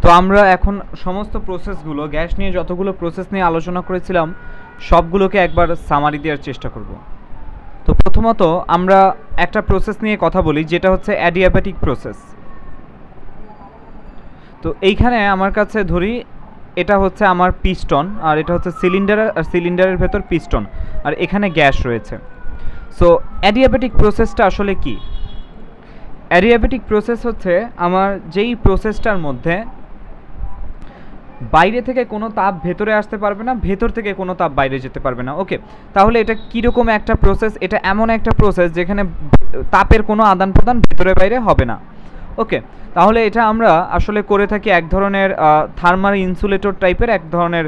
তো আমরা এখন সমস্ত প্রসেসগুলো, গ্যাস নিয়ে যতগুলো প্রসেস নিয়ে আলোচনা করেছিলাম সবগুলোকে একবার সামারি দেওয়ার চেষ্টা করব। তো প্রথমত আমরা একটা প্রসেস নিয়ে কথা বলি, যেটা হচ্ছে অ্যাডিয়াব্যাটিক প্রসেস। তো এইখানে আমার কাছে ধরি এটা হচ্ছে আমার পিস্টন, আর এটা হচ্ছে সিলিন্ডার, আর সিলিন্ডারের ভেতর পিস্টন, আর এখানে গ্যাস রয়েছে। সো অ্যাডিয়াব্যাটিক প্রসেসটা আসলে কি? অ্যাডিয়াব্যাটিক প্রসেস হচ্ছে আমার যেই প্রসেসটার মধ্যে বাইরে থেকে কোনো তাপ ভেতরে আসতে পারবে না, ভেতর থেকে কোনো তাপ বাইরে যেতে পারবে না। ওকে, তাহলে এটা কীরকম একটা প্রসেস? এটা এমন একটা প্রসেস যেখানে তাপের কোনো আদান প্রদান ভেতরে বাইরে হবে না। ওকে, তাহলে এটা আমরা আসলে করে থাকি এক ধরনের থার্মাল ইনসুলেটর টাইপের এক ধরনের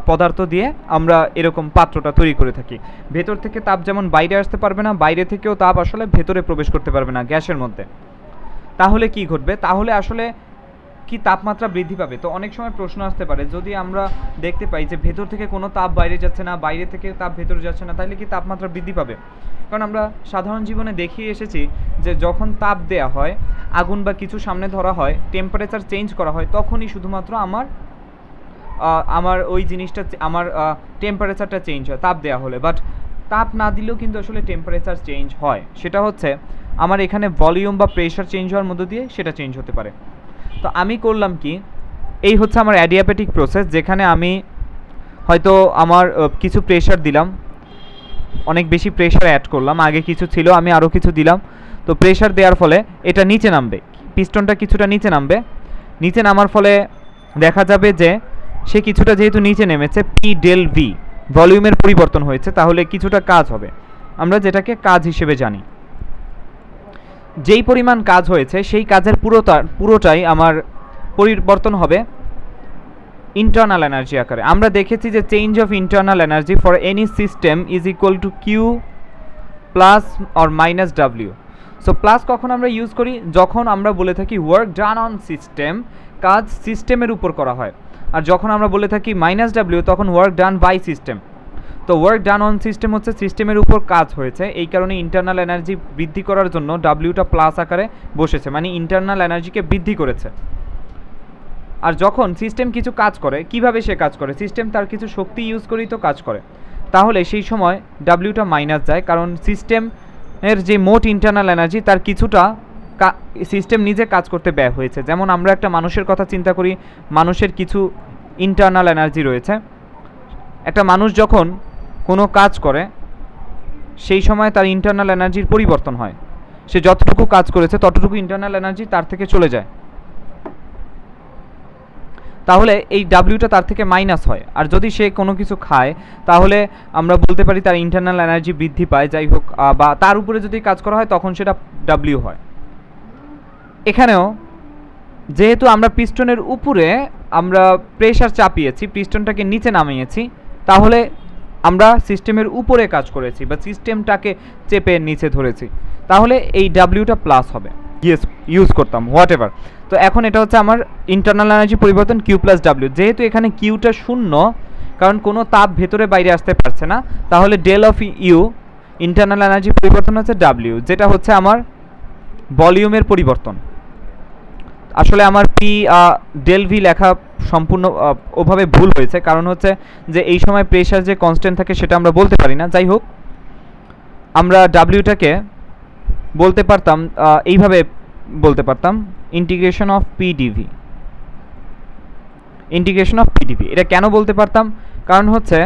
পদার্থ দিয়ে আমরা এরকম পাত্রটা তৈরি করে থাকি। ভেতর থেকে তাপ যেমন বাইরে আসতে পারবে না, বাইরে থেকেও তাপ আসলে ভেতরে প্রবেশ করতে পারবে না গ্যাসের মধ্যে। তাহলে কি ঘটবে? তাহলে আসলে কি তাপমাত্রা বৃদ্ধি পাবে। তো অনেক সময় প্রশ্ন আসতে পারে, যদি আমরা দেখতে পাই যে ভেতর থেকে কোনো তাপ বাইরে যাচ্ছে না, বাইরে থেকে তাপ ভেতরে যাচ্ছে না, তাহলে কি তাপমাত্রা বৃদ্ধি পাবে? কারণ আমরা সাধারণ জীবনে দেখিয়ে এসেছি যে যখন তাপ দেয়া হয়, আগুন বা কিছু সামনে ধরা হয়, টেম্পারেচার চেঞ্জ করা হয়, তখনই শুধুমাত্র আমার ওই জিনিসটা আমার টেম্পারেচারটা চেঞ্জ হয় তাপ দেওয়া হলে। বাট তাপ না দিলেও কিন্তু আসলে টেম্পারেচার চেঞ্জ হয়। সেটা হচ্ছে আমার এখানে ভলিউম বা প্রেশার চেঞ্জ হওয়ার মধ্য দিয়ে সেটা চেঞ্জ হতে পারে। তো আমি করলাম কি, এই হচ্ছে আমার অ্যাডিয়াব্যাটিক প্রসেস, যেখানে আমি হয়তো আমার কিছু প্রেশার দিলাম, অনেক বেশি প্রেশার অ্যাড করলাম, আগে কিছু ছিল আমি আরও কিছু দিলাম। তো প্রেশার দেওয়ার ফলে এটা নিচে নামবে, পিস্টনটা কিছুটা নিচে নামবে। নিচে নামার ফলে দেখা যাবে যে সে কিছুটা যেহেতু নিচে নেমেছে, পি ডেল ভি ভলিউমের পরিবর্তন হয়েছে, তাহলে কিছুটা কাজ হবে, আমরা যেটাকে কাজ হিসেবে জানি। যেই পরিমাণ কাজ হয়েছে সেই কাজের পুরোটাই আমার পরিবর্তন হবে ইন্টারনাল এনার্জি আকারে। আমরা দেখেছি যে change of internal energy for any system is equal to Q plus or minus W. So plus কখন আমরা ইউজ করি? যখন আমরা বলে থাকি ওয়ার্ক ডান অন সিস্টেম, কাজ সিস্টেমের উপর করা হয়। আর যখন আমরা বলে থাকি মাইনাস ডাব্লিউ, তখন ওয়ার্ক ডান বাই সিস্টেম। তো ওয়ার্ক ডান অন সিস্টেম হচ্ছে সিস্টেমের উপর কাজ হয়েছে, এই কারণে ইন্টারনাল এনার্জি বৃদ্ধি করার জন্য ডাব্লিউটা প্লাস আকারে বসেছে, মানে ইন্টারনাল এনার্জিকে বৃদ্ধি করেছে। আর যখন সিস্টেম কিছু কাজ করে, কিভাবে সে কাজ করে? সিস্টেম তার কিছু শক্তি ইউজ করেই তো কাজ করে, তাহলে সেই সময় ডাব্লিউটা মাইনাস যায়, কারণ সিস্টেমের যে মোট ইন্টারনাল এনার্জি তার কিছুটা সিস্টেম নিজে কাজ করতে ব্যয় হয়েছে। যেমন আমরা একটা মানুষের কথা চিন্তা করি, মানুষের কিছু ইন্টারনাল এনার্জি রয়েছে। একটা মানুষ যখন কোনো কাজ করে সেই সময় তার ইন্টারনাল এনার্জির পরিবর্তন হয়, সে যতটুকু কাজ করেছে ততটুকু ইন্টারনাল এনার্জি তার থেকে চলে যায়, তাহলে এই ডাব্লিউটা তার থেকে মাইনাস হয়। আর যদি সে কোনো কিছু খায় তাহলে আমরা বলতে পারি তার ইন্টারনাল এনার্জি বৃদ্ধি পায়, যাই হোক, বা তার উপরে যদি কাজ করা হয় তখন সেটা ডাব্লিউ হয়। এখানেও যেহেতু আমরা পিস্টনের উপরে আমরা প্রেশার চাপিয়েছি, পিস্টনটাকে নিচে নামিয়েছি, তাহলে আমরা সিস্টেমের উপরে কাজ করেছি বা সিস্টেমটাকে চেপে নিচে ধরেছি, তাহলে এই ডাব্লিউটা প্লাস হবে, ইউজ করতাম হোয়াট এভার। তো এখন এটা হচ্ছে আমার ইন্টারনাল এনার্জি পরিবর্তন কিউ প্লাস ডাব্লিউ। যেহেতু এখানে কিউটা শূন্য, কারণ কোনো তাপ ভেতরে বাইরে আসতে পারছে না, তাহলে del of U internal energy পরিবর্তন হচ্ছে ডাব্লিউ, যেটা হচ্ছে আমার ভলিউমের পরিবর্তন। আসলে আমার পি ডেল ভি লেখা সম্পূর্ণ ওভাবে ভুল হয়েছে, কারণ হচ্ছে যে এই সময় প্রেশার যে কনস্ট্যান্ট থাকে সেটা আমরা বলতে পারি না। যাই হোক, আমরা ডাব্লিউটাকে বলতে পারতাম এইভাবে বলতে পারতাম integration of P dV. Integration of P dV এটা কেন বলতে পারতাম? কারণ হচ্ছে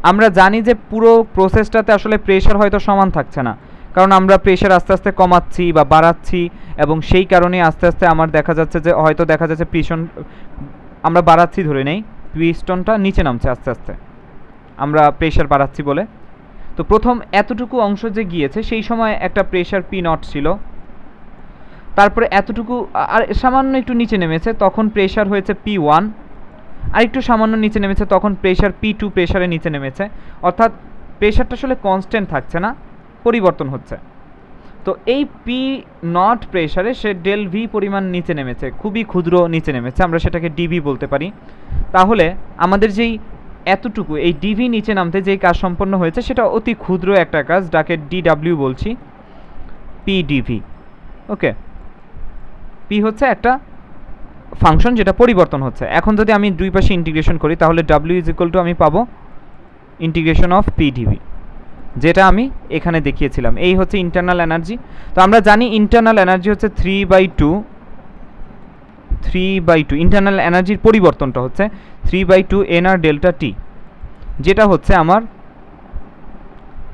আমরা জানি যে পুরো প্রসেসটাতে আসলে প্রেশার হয়তো সমান থাকছে না, কারণ আমরা প্রেশার আস্তে আস্তে কমাচ্ছি বা বাড়াচ্ছি, এবং সেই কারণে আস্তে আস্তে আমার দেখা যাচ্ছে যে হয়তো দেখা যাচ্ছে পিস্টন আমরা বাড়াচ্ছি, ধরে নেই পিস্টনটা নিচে নামছে আস্তে আস্তে, আমরা প্রেশার বাড়াচ্ছি বলে। তো প্রথম এতটুকু অংশ যে গিয়েছে সেই সময় একটা প্রেশার পি নট ছিল, তারপরে এতটুকু আর সামান্য একটু নিচে নেমেছে, তখন প্রেশার হয়েছে পি ওয়ান, আর একটু সামান্য নিচে নেমেছে, তখন প্রেশার পি টু প্রেশারে নিচে নেমেছে। অর্থাৎ প্রেশারটা আসলে কনস্ট্যান্ট থাকছে না, পরিবর্তন হচ্ছে। তো এই পি নট প্রেশারে সে ডেল ভি পরিমাণ নিচে নেমেছে, খুবই ক্ষুদ্র নিচে নেমেছে, আমরা সেটাকে ডিভি বলতে পারি। তাহলে আমাদের যেই এতটুকু এই ডিভি নিচে নামতে যেই কাজ সম্পন্ন হয়েছে সেটা অতি ক্ষুদ্র একটা কাজ, যাকে ডিডাব্লিউ বলছি, পি ডিভি। ওকে, পি হচ্ছে একটা ফাংশন যেটা পরিবর্তন হচ্ছে। এখন যদি আমি দুই পাশে ইন্টিগ্রেশন করি তাহলে W ইজ ইকুয়াল টু আমি পাবো ইন্টিগ্রেশন অফ PdV, যেটা আমি এখানে দেখিয়েছিলাম। এই হচ্ছে ইন্টারনাল এনার্জি। তো আমরা জানি ইন্টারনাল এনার্জি হচ্ছে 3/2 ইন্টারনাল এনার্জির পরিবর্তনটা হচ্ছে 3/2 nr ডেল্টা টি, যেটা হচ্ছে আমার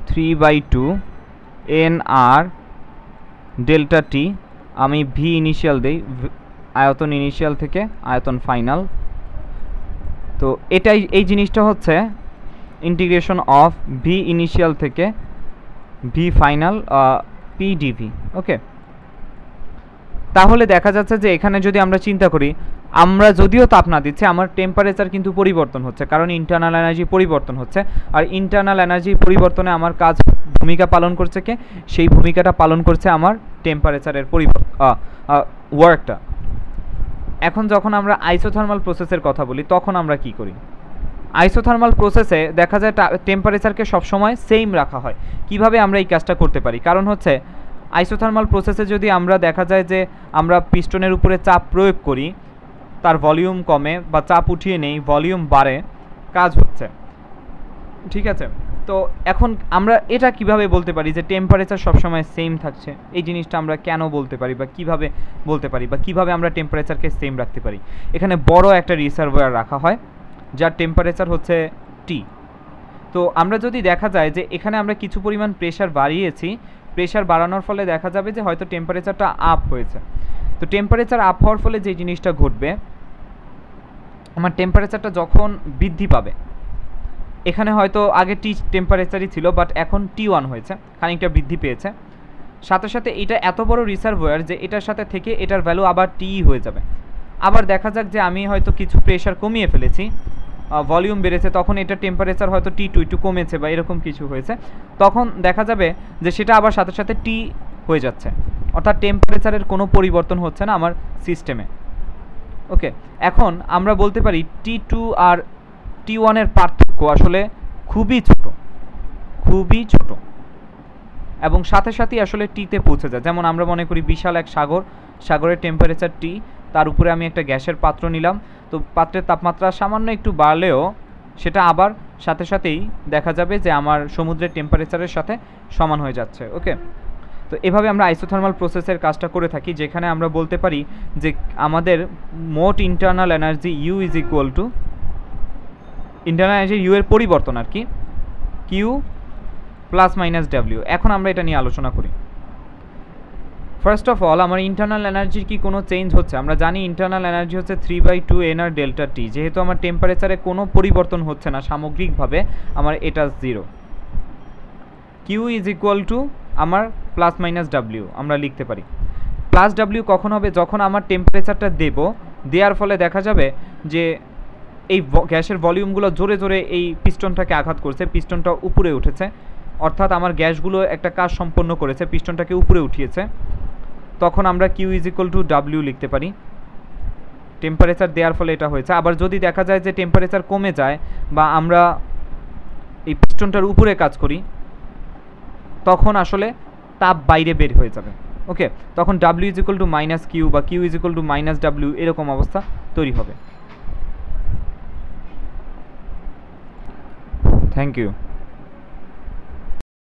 3/2 nr ডেল্টা টি। আমি ভি ইনিশিয়াল দেই, আয়তন ইনিশিয়াল থেকে আয়তন ফাইনাল। তো এটাই, এই জিনিসটা হচ্ছে ইন্টিগ্রেশন অফ ভি ইনিশিয়াল থেকে ভি ফাইনাল PdV। ওকে, তাহলে দেখা যাচ্ছে যে এখানে যদি আমরা চিন্তা করি, আমরা যদিও তাপ না দিচ্ছি, আমার টেম্পারেচার কিন্তু পরিবর্তন হচ্ছে, কারণ ইন্টারনাল এনার্জি পরিবর্তন হচ্ছে। আর ইন্টারনাল এনার্জি পরিবর্তনে আমার কাজ ভূমিকা পালন করছে কে? সেই ভূমিকাটা পালন করছে আমার টেম্পারেচারের ওয়ার্কটা। এখন যখন আমরা আইসোথার্মাল প্রসেসের কথা বলি তখন আমরা কি করি? আইসোথার্মাল প্রসেসে দেখা যায় টেম্পারেচারকে সবসময় সেম রাখা হয়। কিভাবে আমরা এই কাজটা করতে পারি? কারণ হচ্ছে আইসোথার্মাল প্রসেসে যদি আমরা দেখা যায় যে আমরা পিস্টনের উপরে চাপ প্রয়োগ করি, তার ভলিউম কমে, বা চাপ উঠিয়ে নেই, ভলিউম বাড়ে, কাজ হচ্ছে, ঠিক আছে? তো এখন আমরা এটা কিভাবে বলতে পারি যে টেম্পারেচার সবসময় সেম থাকছে? এই জিনিসটা আমরা কেন বলতে পারি, বা কিভাবে বলতে পারি, বা কিভাবে আমরা টেম্পারেচারকে সেম রাখতে পারি? এখানে বড় একটা রিসার্ভয়ার রাখা হয় যার টেম্পারেচার হচ্ছে টি। তো আমরা যদি দেখা যায় যে এখানে আমরা কিছু পরিমাণ প্রেশার বাড়িয়েছি, প্রেশার বাড়ানোর ফলে দেখা যাবে যে হয়তো টেম্পারেচারটা আপ হয়েছে। তো টেম্পারেচার আপ হওয়ার ফলে যে জিনিসটা ঘটবে, আমার টেম্পারেচারটা যখন বৃদ্ধি পাবে, এখানে হয়তো আগে টি টেম্পারেচারই ছিল, বাট এখন T1 হয়েছে, খানিকটা বৃদ্ধি পেয়েছে। সাথে সাথে এটা এত বড় রিসার্ভয়ার যে এটার সাথে থেকে এটার ভ্যালু আবার টি হয়ে যাবে। আবার দেখা যাক যে আমি হয়তো কিছু প্রেশার কমিয়ে ফেলেছি, ভলিউম বেড়েছে, তখন এটা টেম্পারেচার হয়তো T2 একটু কমেছে বা এরকম কিছু হয়েছে, তখন দেখা যাবে যে সেটা আবার সাথে সাথে টি হয়ে যাচ্ছে। অর্থাৎ টেম্পারেচারের কোনো পরিবর্তন হচ্ছে না আমার সিস্টেমে। ওকে, এখন আমরা বলতে পারি T2 আর T1 এর পার্থক্য আসলে খুবই ছোট, খুবই ছোট, এবং সাথে সাথেই আসলে টিতে পৌঁছে যায়। যেমন আমরা মনে করি বিশাল এক সাগর, সাগরের টেম্পারেচার টি, তার উপরে আমি একটা গ্যাসের পাত্র নিলাম, তো পাত্রের তাপমাত্রা সামান্য একটু বাড়লেও সেটা আবার সাথে সাথেই দেখা যাবে যে আমার সমুদ্রের টেম্পারেচারের সাথে সমান হয়ে যাচ্ছে। ওকে, তো এভাবে আমরা আইসোথার্মাল প্রসেসের কাজটা করে থাকি, যেখানে আমরা বলতে পারি যে আমাদের মোট internal energy U is equal to internal energy U এর পরিবর্তন আর কি, কিউ প্লাস মাইনাস ডাব্লিউ। এখন আমরা এটা নিয়ে আলোচনা করি। ফার্স্ট অফ অল, আমার ইন্টারনাল এনার্জির কি কোনো চেঞ্জ হচ্ছে? আমরা জানি ইন্টারনাল এনার্জি হচ্ছে 3/2 nr ডেল্টা টি। যেহেতু আমার টেম্পারেচারে কোনো পরিবর্তন হচ্ছে না সামগ্রিকভাবে, আমার এটা 0। কিউ ইজ ইকুয়াল টু আমার প্লাস মাইনাস ডাব্লিউ আমরা লিখতে পারি। প্লাস ডাব্লিউ কখন হবে? যখন আমার টেম্পারেচারটা দেওয়ার ফলে দেখা যাবে যে এই গ্যাসের ভলিউমগুলো জোরে জোরে এই পিস্টনটাকে আঘাত করছে, পিস্টনটা উপরে উঠেছে, অর্থাৎ আমার গ্যাসগুলো একটা কাজ সম্পন্ন করেছে, পিস্টনটাকে উপরে উঠিয়েছে, তখন আমরা Q is equal to W লিখতে পারি। টেম্পারেচার দেওয়ার ফলে এটা হয়েছে। আবার যদি দেখা যায় যে টেম্পারেচার কমে যায় বা আমরা এই পিস্টনটার উপরে কাজ করি, তখন আসলে তাপ বাইরে বের হয়ে যাবে। ওকে, তখন W is equal to minus Q বা Q is equal to minus W, এরকম অবস্থা তৈরি হবে। Thank you.